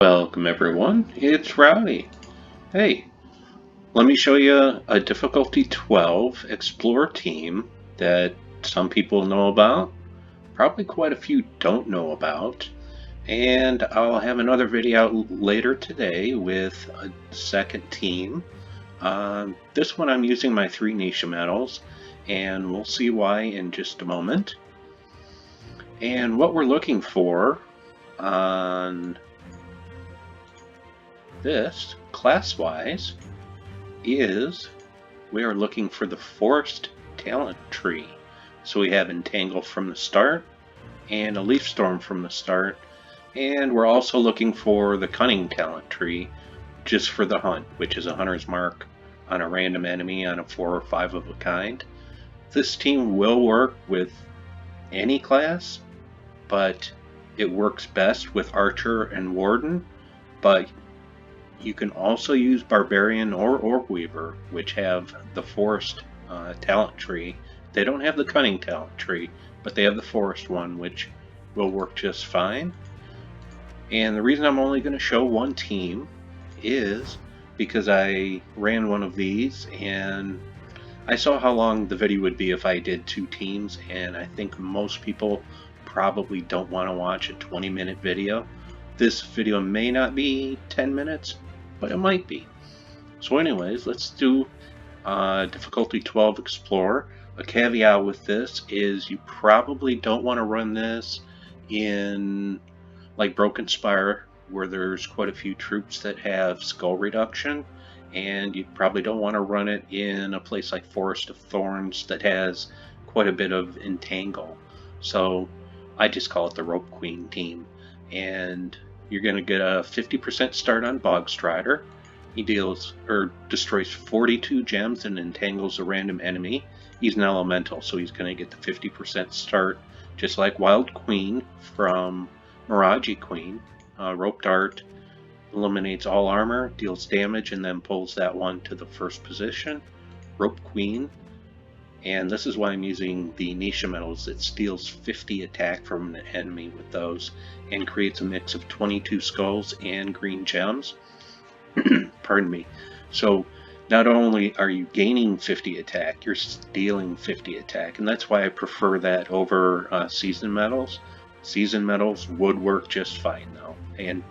Welcome everyone, it's Rowdy. Hey, let me show you a difficulty 12 Explorer team that some people know about, probably quite a few don't know about, and I'll have another video out later today with a second team. This one I'm using my 3 Nisha medals, and we'll see why in just a moment. And what we're looking for on this, class-wise, is we are looking for the Forest talent tree. So we have Entangle from the start and a Leaf Storm from the start, and we're also looking for the Cunning talent tree just for the hunt, which is a hunter's mark on a random enemy on a 4 or 5 of a kind. This team will work with any class, but it works best with Archer and Warden, but you can also use Barbarian or Orb Weaver, which have the Forest talent tree. They don't have the Cunning talent tree, but they have the Forest one, which will work just fine. And the reason I'm only going to show one team is because I ran one of these and I saw how long the video would be if I did 2 teams, and I think most people probably don't want to watch a 20-minute video. This video may not be 10 minutes, but it might be. So anyways, let's do difficulty 12 Explorer. A caveat with this is you probably don't want to run this in like Broken Spire, where there's quite a few troops that have skull reduction, and you probably don't want to run it in a place like Forest of Thorns that has quite a bit of entangle. So I just call it the Rope Queen team, and you're going to get a 50% start on Bogstrider. He deals or destroys 42 gems and entangles a random enemy. He's an elemental, so he's going to get the 50% start, just like Wild Queen from Miraji Queen. Rope Dart eliminates all armor, deals damage, and then pulls that one to the first position. Rope Queen, and this is why I'm using the Nisha medals. It steals 50 attack from an enemy with those and creates a mix of 22 skulls and green gems. Pardon me. So not only are you gaining 50 attack, you're stealing 50 attack, and that's why I prefer that over season medals. Season medals would work just fine though, and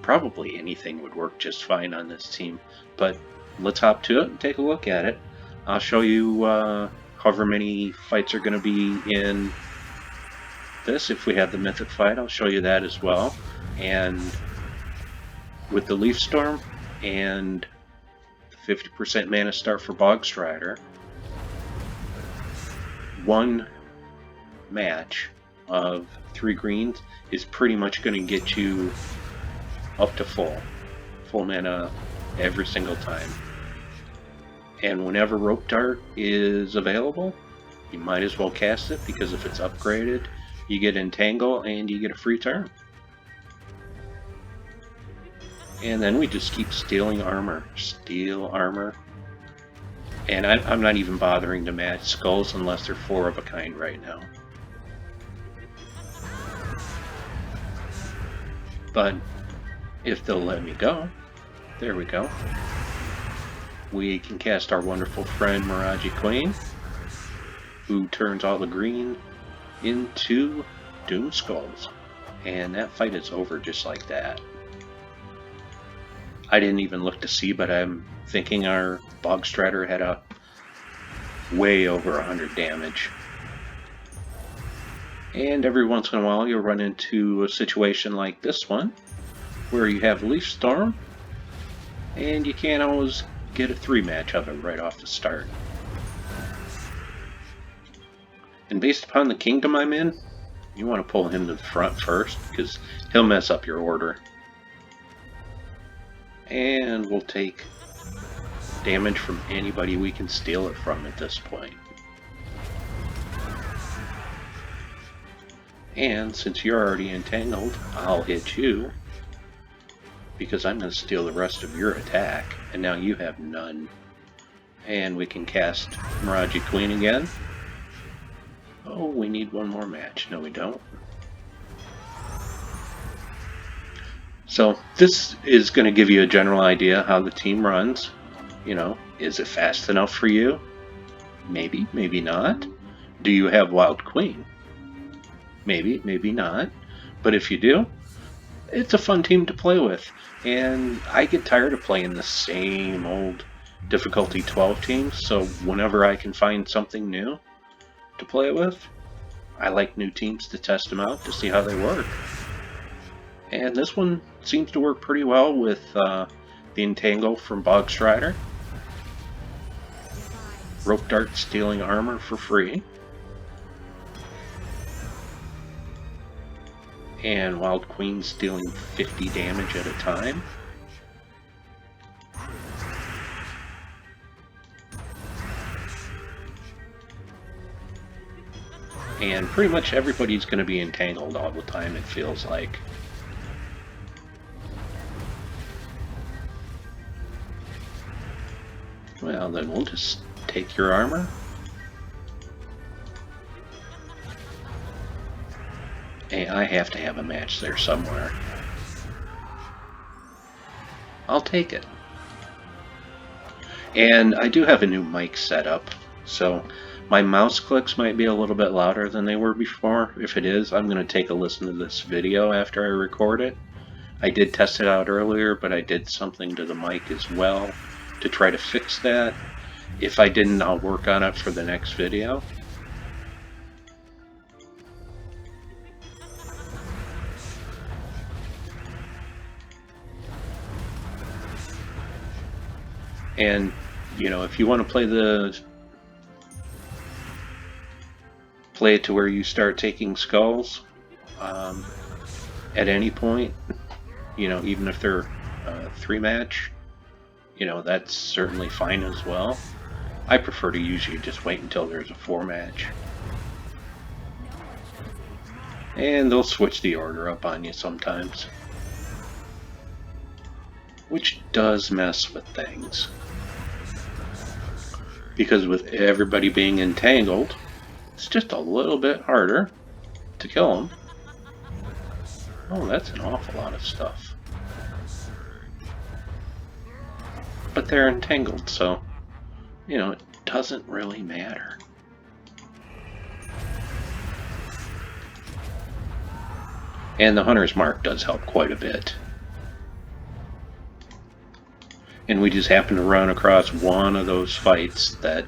probably anything would work just fine on this team. But let's hop to it and take a look at it. I'll show you however many fights are going to be in this. If we have the mythic fight, I'll show you that as well. And with the Leaf Storm and 50% mana start for Bogstrider, one match of 3 greens is pretty much going to get you up to full mana every single time. And whenever Rope Dart is available, you might as well cast it, because if it's upgraded, you get Entangle and you get a free turn. And then we just keep stealing armor. Steal armor. And I'm not even bothering to match skulls unless they're 4 of a kind right now. But if they'll let me go, there we go. We can cast our wonderful friend Miraji Queen, who turns all the green into Doom Skulls. And that fight is over just like that. I didn't even look to see, but I'm thinking our Bogstrider had a way over 100 damage. And every once in a while you'll run into a situation like this one, where you have Leaf Storm, and you can't always get a 3 match of it right off the start. And based upon the kingdom I'm in, you want to pull him to the front first, because he'll mess up your order. And we'll take damage from anybody we can steal it from at this point. And since you're already entangled, I'll hit you, because I'm going to steal the rest of your attack, and now you have none. And we can cast Miraji Queen again. Oh, we need one more match. No, we don't. So this is going to give you a general idea how the team runs. You know, is it fast enough for you? Maybe, maybe not. Do you have Wild Queen? Maybe, maybe not. But if you do, it's a fun team to play with. And I get tired of playing the same old difficulty 12 teams, so whenever I can find something new to play with, I like new teams to test them out to see how they work. And this one seems to work pretty well with the Entangle from Bogstrider. Rope Dart stealing armor for free. And Wild Queen stealing 50 damage at a time. And pretty much everybody's going to be entangled all the time, it feels like. Well, then we'll just take your armor. Hey, I have to have a match there somewhere. I'll take it. And I do have a new mic set up, so my mouse clicks might be a little bit louder than they were before. If it is, I'm going to take a listen to this video after I record it. I did test it out earlier, but I did something to the mic as well to try to fix that. If I didn't, I'll work on it for the next video. And, you know, if you want to play it to where you start taking skulls at any point, you know, even if they're 3-match, you know, that's certainly fine as well. I prefer to usually just wait until there's a 4-match. And they'll switch the order up on you sometimes, which does mess with things. Because with everybody being entangled, it's just a little bit harder to kill them. Oh, that's an awful lot of stuff. But they're entangled, so, you know, it doesn't really matter. And the Hunter's Mark does help quite a bit. And we just happened to run across one of those fights that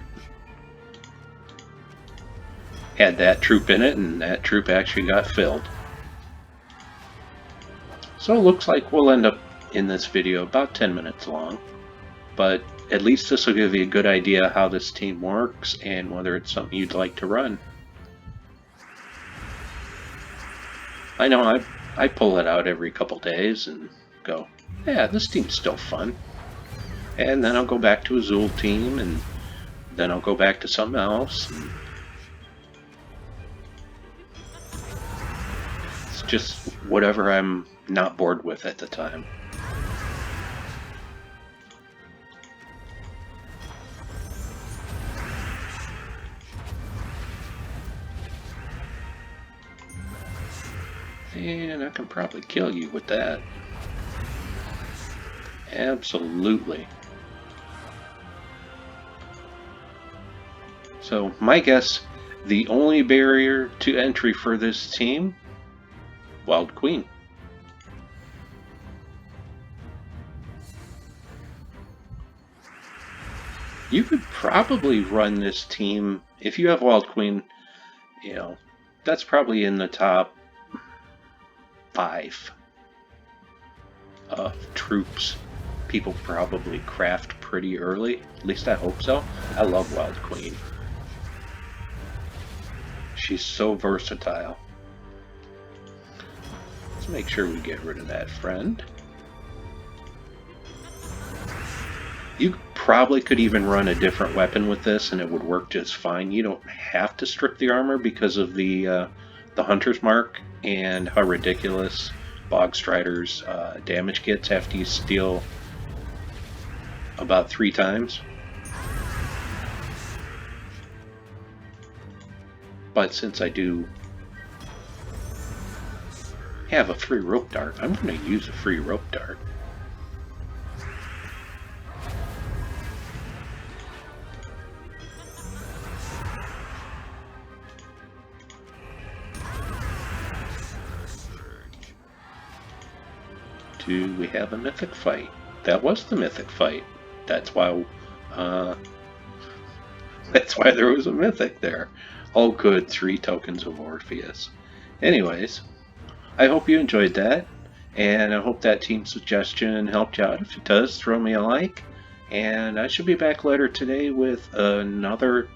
had that troop in it, and that troop actually got filled. So it looks like we'll end up in this video about 10 minutes long, but at least this will give you a good idea how this team works and whether it's something you'd like to run. I know I pull it out every couple days and go, yeah, this team's still fun. And then I'll go back to Azul team, and then I'll go back to something else. And it's just whatever I'm not bored with at the time. And I can probably kill you with that. Absolutely. So my guess, the only barrier to entry for this team, Wild Queen. You could probably run this team, if you have Wild Queen, you know, that's probably in the top 5 of troops people probably craft pretty early. At least I hope so. I love Wild Queen. She's so versatile. Let's make sure we get rid of that friend. You probably could even run a different weapon with this and it would work just fine. You don't have to strip the armor because of the Hunter's Mark and how ridiculous Bogstrider's damage gets after you steal about 3 times. But since I do have a free rope dart. I'm going to use a free rope dart. Do we have a mythic fight? That was the mythic fight. That's why there was a mythic there. Oh good, 3 tokens of Orpheus. Anyways, I hope you enjoyed that, and I hope that team suggestion helped you out. If it does, throw me a like, and I should be back later today with another,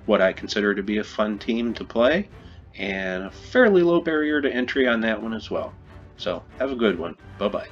what I consider to be a fun team to play, and a fairly low barrier to entry on that one as well. So, have a good one. Bye-bye.